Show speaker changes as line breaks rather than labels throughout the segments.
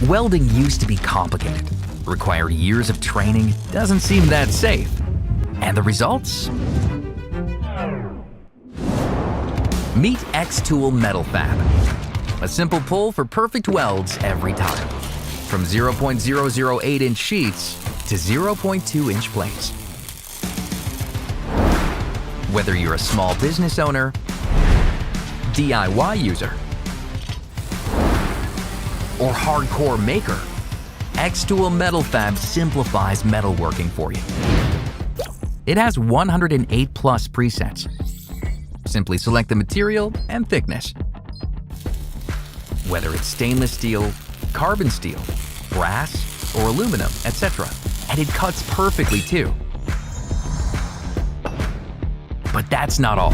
Welding used to be complicated, required years of training, doesn't seem that safe. And the results? Meet xTool MetalFab. A simple pull for perfect welds every time. From 0.008-inch sheets to 0.2-inch plates. Whether you're a small business owner, DIY user, or hardcore maker, xTool MetalFab simplifies metalworking for you. It has 108 plus presets. Simply select the material and thickness. Whether it's stainless steel, carbon steel, brass, or aluminum, etc. And it cuts perfectly too. But that's not all.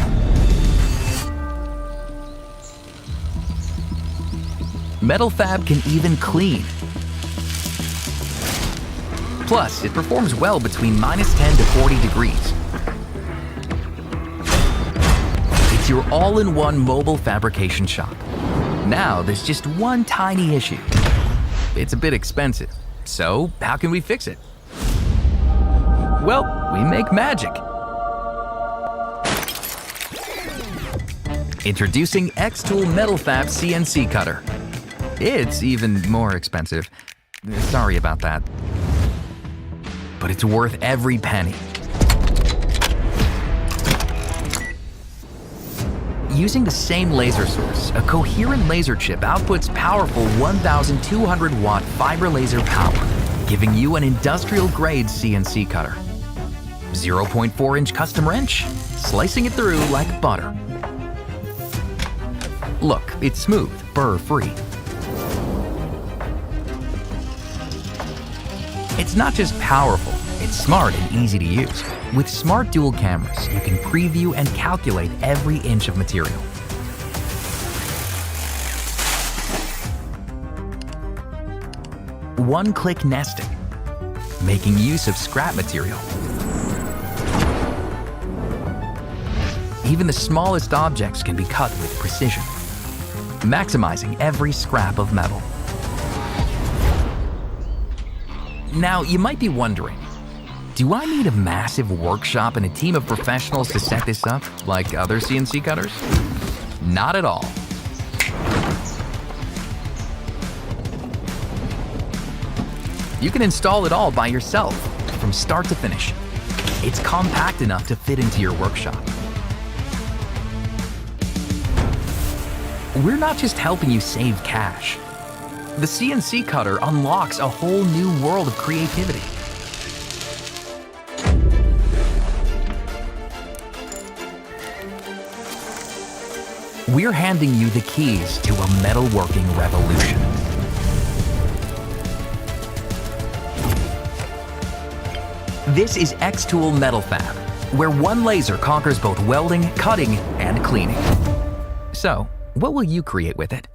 MetalFab can even clean. Plus, it performs well between -10 to 40 degrees. It's your all-in-one mobile fabrication shop. Now, there's just one tiny issue. It's a bit expensive. So, how can we fix it? Well, we make magic. Introducing xTool MetalFab CNC Cutter. It's even more expensive. Sorry about that. But it's worth every penny. Using the same laser source, a Coherent laser chip outputs powerful 1,200-watt fiber laser power, giving you an industrial-grade CNC cutter. 0.4-inch custom wrench, slicing it through like butter. Look, it's smooth, burr-free. It's not just powerful, it's smart and easy to use. With smart dual cameras, you can preview and calculate every inch of material. One-click nesting, making use of scrap material. Even the smallest objects can be cut with precision, maximizing every scrap of metal. Now, you might be wondering, do I need a massive workshop and a team of professionals to set this up, like other CNC cutters? Not at all. You can install it all by yourself, from start to finish. It's compact enough to fit into your workshop. We're not just helping you save cash. The CNC cutter unlocks a whole new world of creativity. We're handing you the keys to a metalworking revolution. This is xTool MetalFab, where one laser conquers both welding, cutting, and cleaning. So, what will you create with it?